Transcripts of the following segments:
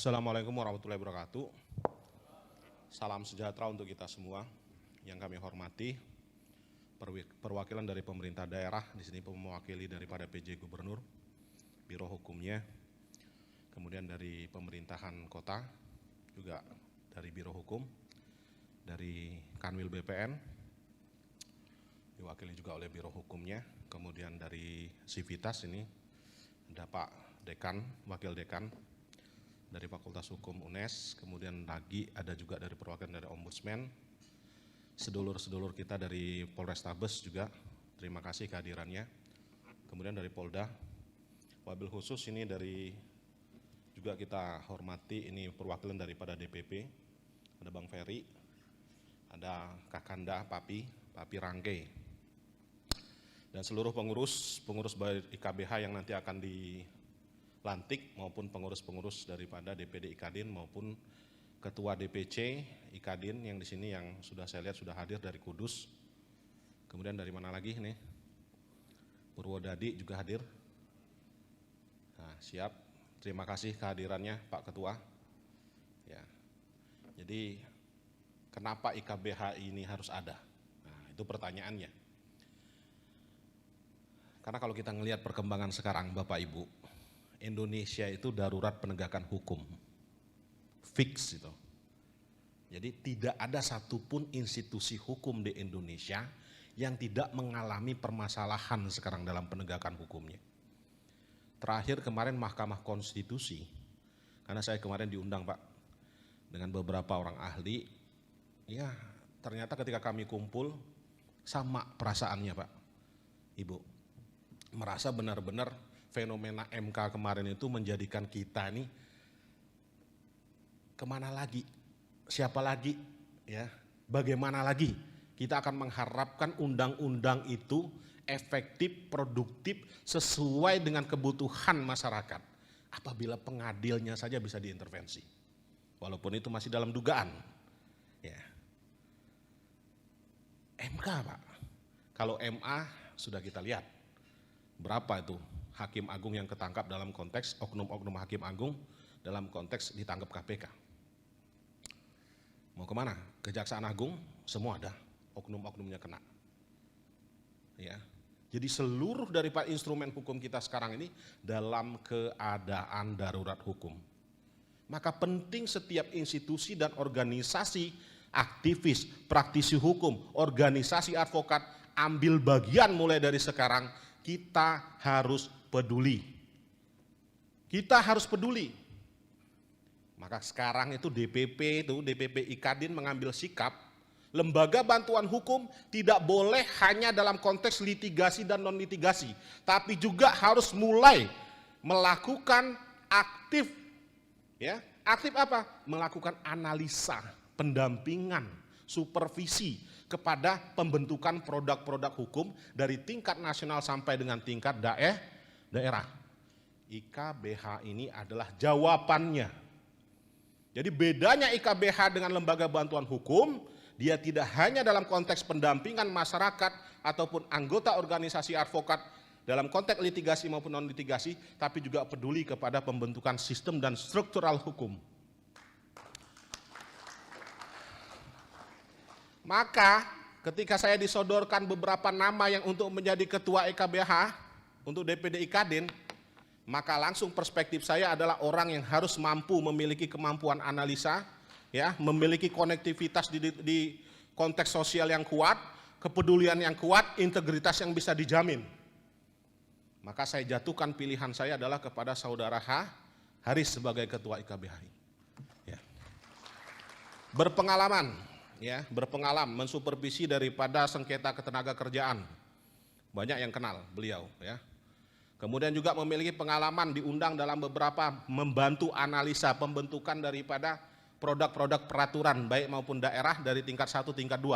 Assalamualaikum warahmatullahi wabarakatuh. Salam sejahtera untuk kita semua. Yang kami hormati, perwakilan dari pemerintah daerah, di sini mewakili daripada PJ Gubernur, Biro Hukumnya, kemudian dari pemerintahan kota, juga dari Biro Hukum, dari Kanwil BPN, diwakili juga oleh Biro Hukumnya, kemudian dari Sivitas ini ada Pak Dekan, Wakil Dekan, dari Fakultas Hukum UNES, kemudian lagi ada juga dari perwakilan dari Ombudsman, sedulur-sedulur kita dari Polrestabes juga, terima kasih kehadirannya, kemudian dari Polda, wabil khusus ini dari juga kita hormati, ini perwakilan daripada DPP, ada Bang Ferry, ada Kakanda Papi Rangke, dan seluruh pengurus baik IKBH yang nanti akan dilantik maupun pengurus-pengurus daripada DPD Ikadin maupun Ketua DPC Ikadin yang di sini yang sudah saya lihat sudah hadir dari Kudus. Kemudian dari mana lagi nih? Purwodadi juga hadir. Nah, siap. Terima kasih kehadirannya Pak Ketua. Ya. Jadi kenapa IKBH ini harus ada? Nah, itu pertanyaannya. Karena kalau kita ngelihat perkembangan sekarang Bapak Ibu, Indonesia itu darurat penegakan hukum, fix itu. Jadi tidak ada satupun institusi hukum di Indonesia yang tidak mengalami permasalahan sekarang dalam penegakan hukumnya. Terakhir kemarin Mahkamah Konstitusi, karena saya kemarin diundang Pak dengan beberapa orang ahli, ya ternyata ketika kami kumpul sama perasaannya Pak, Ibu, merasa benar-benar fenomena MK kemarin itu menjadikan kita nih kemana lagi, siapa lagi, ya, bagaimana lagi kita akan mengharapkan undang-undang itu efektif, produktif, sesuai dengan kebutuhan masyarakat apabila pengadilnya saja bisa diintervensi, walaupun itu masih dalam dugaan. Ya. MK Pak, kalau MA sudah kita lihat berapa itu Hakim Agung yang ketangkap dalam konteks oknum-oknum Hakim Agung dalam konteks ditangkap KPK. Mau kemana? Kejaksaan Agung semua ada, oknum-oknumnya kena. Ya, jadi seluruh daripada instrumen hukum kita sekarang ini dalam keadaan darurat hukum. Maka penting setiap institusi dan organisasi aktivis, praktisi hukum, organisasi advokat ambil bagian mulai dari sekarang. Kita harus peduli. Kita harus peduli. Maka sekarang itu DPP Ikadin mengambil sikap, lembaga bantuan hukum tidak boleh hanya dalam konteks litigasi dan non litigasi, tapi juga harus mulai melakukan aktif, ya, aktif apa? Melakukan analisa, pendampingan, supervisi kepada pembentukan produk-produk hukum dari tingkat nasional sampai dengan tingkat daerah. IKBH ini adalah jawabannya. Jadi bedanya IKBH dengan lembaga bantuan hukum, dia tidak hanya dalam konteks pendampingan masyarakat ataupun anggota organisasi advokat dalam konteks litigasi maupun non litigasi, tapi juga peduli kepada pembentukan sistem dan struktural hukum. Maka ketika saya disodorkan beberapa nama yang untuk menjadi ketua IKBH untuk DPD Ikadin, maka langsung perspektif saya adalah orang yang harus mampu memiliki kemampuan analisa, ya, memiliki konektivitas di konteks sosial yang kuat, kepedulian yang kuat, integritas yang bisa dijamin. Maka saya jatuhkan pilihan saya adalah kepada saudara Haris sebagai ketua IKBH. Ya. Berpengalaman. Ya, mensupervisi daripada sengketa ketenaga kerjaan. Banyak yang kenal beliau, ya. Kemudian juga memiliki pengalaman diundang dalam beberapa membantu analisa pembentukan daripada produk-produk peraturan baik maupun daerah dari tingkat 1 tingkat 2.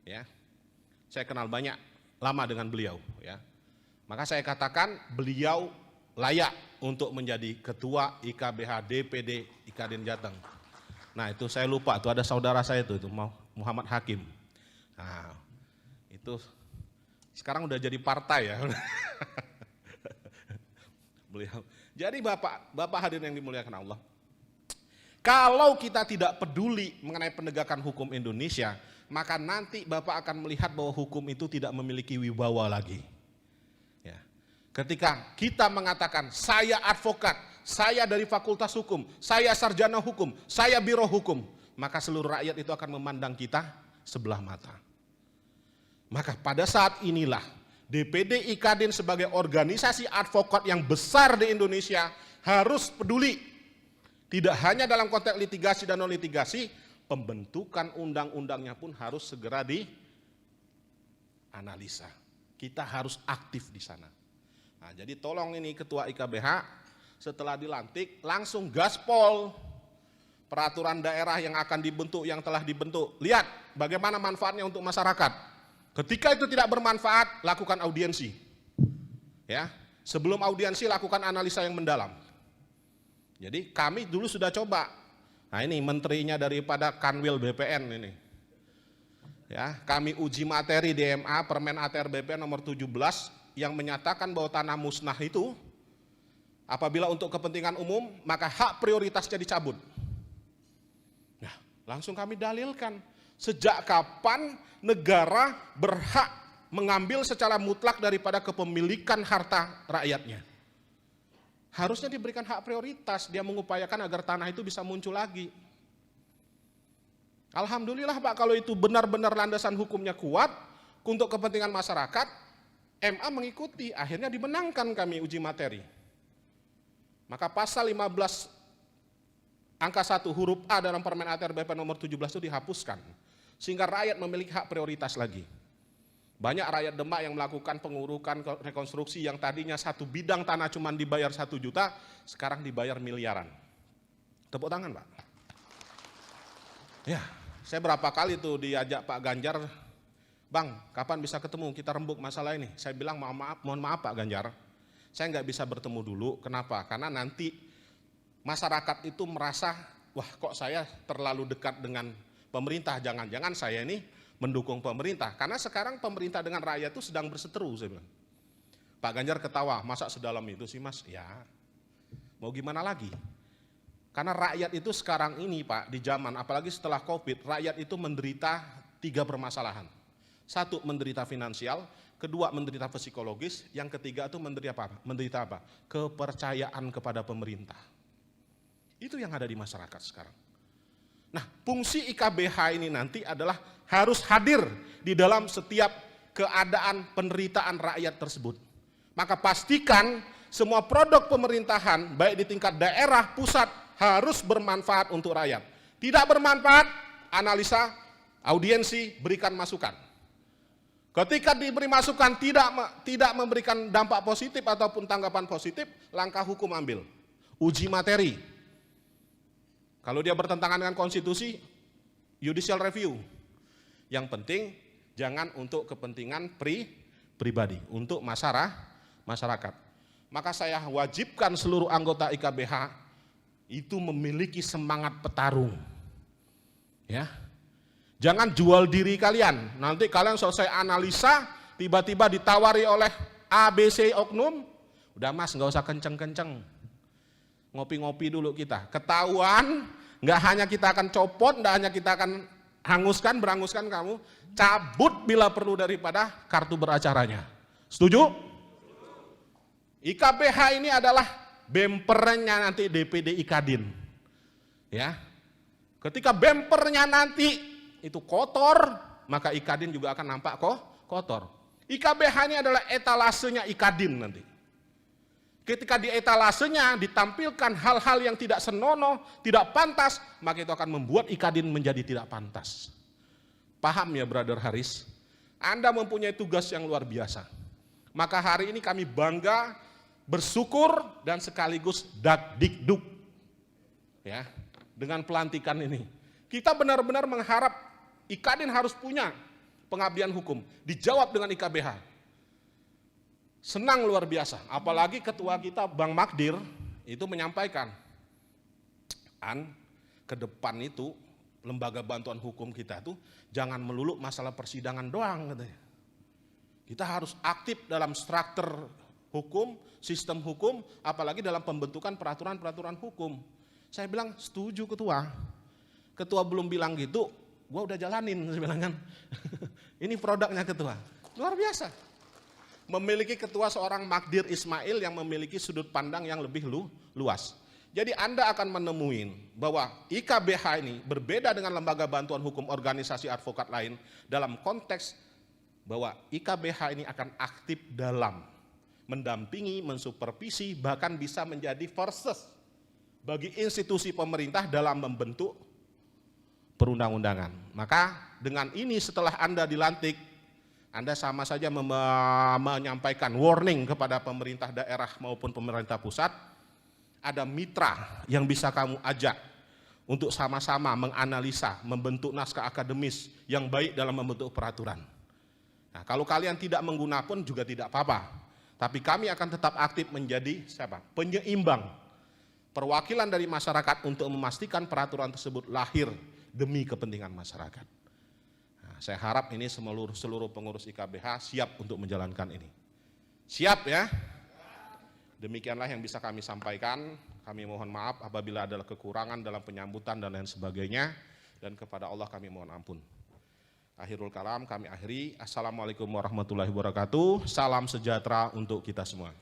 Ya. Saya kenal banyak lama dengan beliau, ya. Maka saya katakan beliau layak untuk menjadi ketua IKBH DPD Ikadin Jateng. Nah itu saya lupa, tuh ada saudara saya itu Muhammad Hakim. Nah itu sekarang udah jadi partai ya. Beliau. Jadi Bapak hadirin yang dimuliakan Allah, Kalau kita tidak peduli mengenai penegakan hukum Indonesia, maka nanti Bapak akan melihat bahwa hukum itu tidak memiliki wibawa lagi. Ya. Ketika kita mengatakan, saya advokat, saya dari fakultas hukum, saya sarjana hukum, saya biro hukum, maka seluruh rakyat itu akan memandang kita sebelah mata. Maka pada saat inilah DPD IKADIN sebagai organisasi advokat yang besar di Indonesia harus peduli. Tidak hanya dalam konteks litigasi dan non-litigasi, pembentukan undang-undangnya pun harus segera dianalisa. Kita harus aktif di sana. Nah, jadi tolong ini Ketua IKBH, setelah dilantik langsung gaspol peraturan daerah yang akan dibentuk, yang telah dibentuk. Lihat bagaimana manfaatnya untuk masyarakat. Ketika itu tidak bermanfaat, lakukan audiensi. Ya, sebelum audiensi lakukan analisa yang mendalam. Jadi kami dulu sudah coba. Nah ini menterinya daripada Kanwil BPN ini. Ya, kami uji materi DMA Permen ATR BPN nomor 17 yang menyatakan bahwa tanah musnah itu apabila untuk kepentingan umum maka hak prioritasnya dicabut. Nah, langsung kami dalilkan sejak kapan negara berhak mengambil secara mutlak daripada kepemilikan harta rakyatnya. Harusnya diberikan hak prioritas, dia mengupayakan agar tanah itu bisa muncul lagi. Alhamdulillah Pak, kalau itu benar-benar landasan hukumnya kuat, untuk kepentingan masyarakat, MA mengikuti, akhirnya dimenangkan kami uji materi. Maka pasal 15 angka 1 huruf A dalam Permen ATR BPN nomor 17 itu dihapuskan, sehingga rakyat memiliki hak prioritas lagi. Banyak rakyat Demak yang melakukan pengurukan rekonstruksi yang tadinya satu bidang tanah cuma dibayar 1 juta, sekarang dibayar miliaran. Tepuk tangan Pak. Ya, saya berapa kali tuh diajak Pak Ganjar, Bang, kapan bisa ketemu kita rembuk masalah ini? Saya bilang mohon maaf Pak Ganjar, saya nggak bisa bertemu dulu. Kenapa? Karena nanti masyarakat itu merasa, wah kok saya terlalu dekat dengan pemerintah, jangan-jangan saya ini mendukung pemerintah, karena sekarang pemerintah dengan rakyat itu sedang berseteru, saya bilang. Pak Ganjar ketawa, masa sedalam itu sih Mas? Ya, mau gimana lagi? Karena rakyat itu sekarang ini Pak, di zaman apalagi setelah COVID, rakyat itu menderita 3 permasalahan. 1, menderita finansial, 2, menderita psikologis, yang ketiga itu menderita apa? Kepercayaan kepada pemerintah. Itu yang ada di masyarakat sekarang. Nah, fungsi IKBH ini nanti adalah harus hadir di dalam setiap keadaan penderitaan rakyat tersebut. Maka pastikan semua produk pemerintahan, baik di tingkat daerah, pusat, harus bermanfaat untuk rakyat. Tidak bermanfaat, analisa, audiensi, berikan masukan. Ketika diberi masukan tidak memberikan dampak positif ataupun tanggapan positif, langkah hukum ambil. Uji materi. Kalau dia bertentangan dengan konstitusi, judicial review. Yang penting jangan untuk kepentingan pribadi, untuk masyarakat. Maka saya wajibkan seluruh anggota IKBH itu memiliki semangat petarung. Ya. Jangan jual diri kalian. Nanti kalian selesai analisa, tiba-tiba ditawari oleh ABC oknum, udah Mas nggak usah kenceng-kenceng. Ngopi-ngopi dulu kita. Ketahuan, nggak hanya kita akan copot, nggak hanya kita akan beranguskan kamu, cabut bila perlu daripada kartu beracaranya. Setuju? IKBH ini adalah bempernya nanti DPD IKADIN. Ya. Ketika bempernya nanti itu kotor, maka IKADIN juga akan nampak kotor. IKBH ini adalah etalasenya IKADIN nanti. Ketika di etalasenya ditampilkan hal-hal yang tidak senonoh, tidak pantas, maka itu akan membuat IKADIN menjadi tidak pantas. Paham ya Brother Haris? Anda mempunyai tugas yang luar biasa. Maka hari ini kami bangga, bersyukur, dan sekaligus dakdikduk. Ya, dengan pelantikan ini. Kita benar-benar mengharap IKADIN harus punya pengabdian hukum. Dijawab dengan IKBH. Senang luar biasa, apalagi ketua kita Bang Magdir itu menyampaikan, ke depan itu lembaga bantuan hukum kita tuh jangan melulu masalah persidangan doang katanya. Kita harus aktif dalam struktur hukum, sistem hukum, apalagi dalam pembentukan peraturan-peraturan hukum. Saya bilang setuju ketua. Ketua belum bilang gitu, gue udah jalanin, saya bilang kan. Ini produknya ketua, luar biasa. Memiliki ketua seorang Magdir Ismail yang memiliki sudut pandang yang lebih luas. Jadi Anda akan menemuin bahwa IKBH ini berbeda dengan lembaga bantuan hukum organisasi advokat lain dalam konteks bahwa IKBH ini akan aktif dalam mendampingi, mensupervisi, bahkan bisa menjadi versus bagi institusi pemerintah dalam membentuk perundang-undangan. Maka dengan ini setelah Anda dilantik, Anda sama saja menyampaikan warning kepada pemerintah daerah maupun pemerintah pusat, ada mitra yang bisa kamu ajak untuk sama-sama menganalisa, membentuk naskah akademis yang baik dalam membentuk peraturan. Nah, kalau kalian tidak mengguna pun juga tidak apa-apa, tapi kami akan tetap aktif menjadi penyeimbang, perwakilan dari masyarakat untuk memastikan peraturan tersebut lahir demi kepentingan masyarakat. Nah, saya harap ini seluruh pengurus IKBH siap untuk menjalankan ini. Siap ya? Demikianlah yang bisa kami sampaikan. Kami mohon maaf apabila ada kekurangan dalam penyambutan dan lain sebagainya. Dan kepada Allah kami mohon ampun. Akhirul kalam kami akhiri. Assalamualaikum warahmatullahi wabarakatuh. Salam sejahtera untuk kita semua.